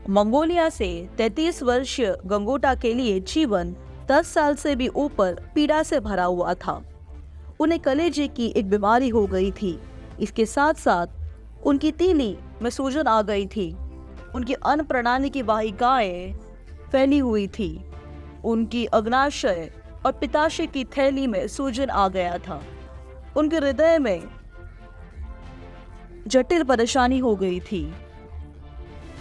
Mongolia से 33 वर्षीय गंगोटा के लिए जीवन 10 साल से भी ऊपर पीड़ा से भरा हुआ था। उन्हें कलेजे की एक बीमारी हो गई थी। इसके साथ साथ उनकी तीली में सूजन आ गई थी। उनकी अन्न प्रणाली की वाहिकाएं फैली हुई थी। उनकी अग्नाशय और पित्ताशय की थैली में सूजन आ गया था। उनके हृदय में जटिल परेशानी हो गई थी,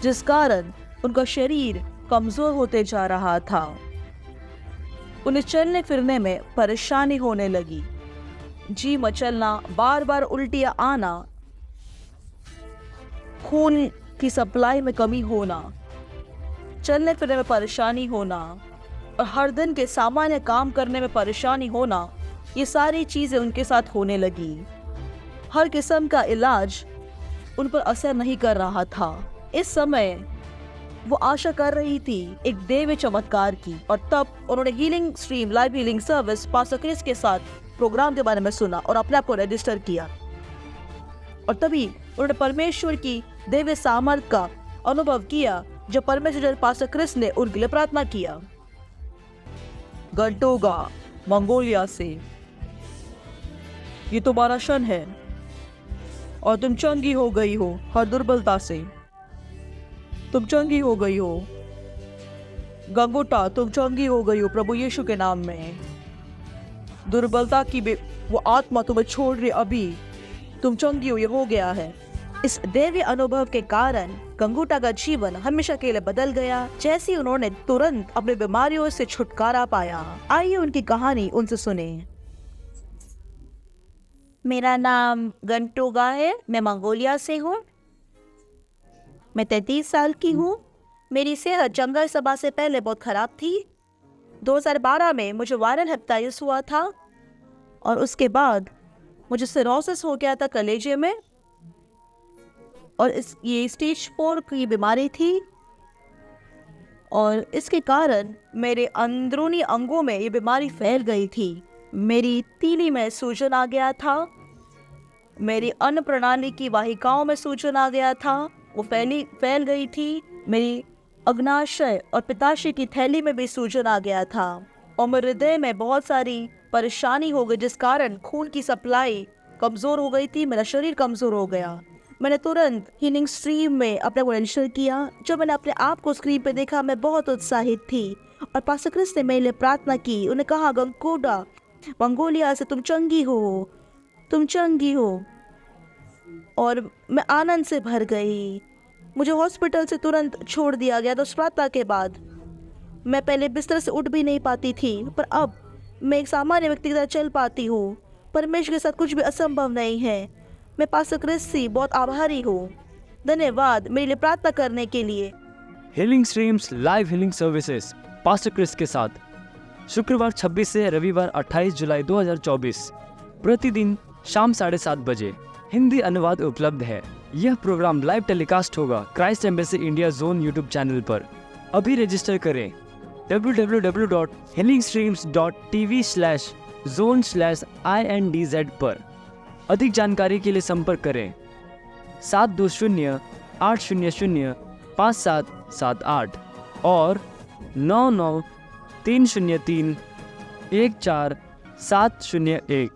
जिस कारण उनका शरीर कमजोर होते जा रहा था। उन्हें चलने फिरने में परेशानी होने लगी। जी मचलना, बार बार उल्टियां आना, खून की सप्लाई में कमी होना, चलने फिरने में परेशानी होना और हर दिन के सामान्य काम करने में परेशानी होना, ये सारी चीजें उनके साथ होने लगी। हर किस्म का इलाज उन पर असर नहीं कर रहा था। इस समय वो आशा कर रही थी एक दैवीय चमत्कार की, और तब उन्होंने healing stream live healing service pastor Chris के साथ प्रोग्राम के बारे में सुना और अपने आप को रजिस्टर किया। और तभी उन्होंने परमेश्वर की दैवीय सामर्थ का अनुभव किया जब परमेश्वर पास्टर क्रिस ने उनके लिए प्रार्थना किया। गंटोगा, मंगोलिया से, ये तुम्हारा क्षण है और तुम चंगी हो गई हो। हर दुर्बलता से तुम चंगी हो गई हो। गंगोटा, तुम चंगी हो गई हो प्रभु यीशु के नाम में। दुर्बलता की वो आत्मा तुम्हें छोड़ रही, अभी तुम चंगी हो, ये हो गया है। इस दैवीय अनुभव के कारण गंगोटा का जीवन हमेशा के लिए बदल गया, जैसे ही उन्होंने तुरंत अपनी बीमारियों से छुटकारा पाया। आइए उनकी कहानी उनसे सुने। मेरा नाम गंटोगा है। मैं मंगोलिया से हूँ। मैं 33 साल की हूँ। मेरी सेहत जंगल सभा से पहले बहुत खराब थी। 2012 में मुझे वायरल हेपेटाइटिस हुआ था और उसके बाद मुझे सिरोसिस हो गया था कलेजे में, और ये स्टेज 4 की बीमारी थी। और इसके कारण मेरे अंदरूनी अंगों में ये बीमारी फैल गई थी। मेरी तीली में सूजन आ गया था। मेरी अन्न प्रणाली की वाहिकाओं में सूजन आ गया था, वो फैल गई थी। मेरी अग्नाशय और पित्ताशय की थैली में भी सूजन आ गया था और मेरे हृदय में बहुत सारी परेशानी हो गई, जिस कारण खून की सप्लाई कमज़ोर हो गई थी। मेरा शरीर कमज़ोर हो गया। मैंने तुरंत हीलिंग स्ट्रीम में अपने को रजिस्टर किया। जब मैंने अपने आप को स्क्रीन पे देखा, मैं बहुत उत्साहित थी और पास्टर क्रिस ने मेरे लिए प्रार्थना की। उन्हें कहा, गंगोटा, मंगोलिया से तुम चंगी हो, तुम चंगी हो। और मैं आनंद से भर गई। मुझे हॉस्पिटल से तुरंत छोड़ दिया गया। तो उस प्रार्थना के बाद मैं पहले बिस्तर से उठ भी नहीं पाती थी, पर अब मैं एक सामान्य व्यक्ति की तरह चल पाती हूँ। परमेश्वर के साथ कुछ भी असंभव नहीं है। मैं पास्टर क्रिस से बहुत आभारी हूँ। धन्यवाद मेरे लिए प्रार्थना करने के लिए। Healing streams live healing services pastor Chris के साथ शुक्रवार 26 से रविवार 28 जुलाई 2024 प्रतिदिन शाम 7:30 बजे हिंदी अनुवाद उपलब्ध है। यह प्रोग्राम लाइव टेलीकास्ट होगा Christ embassy India zone YouTube channel पर। अभी रजिस्टर करें www.healingstreams.tv/zone/indz पर। अधिक जानकारी के लिए संपर्क करें 720-800-5778 और 99-303-14701।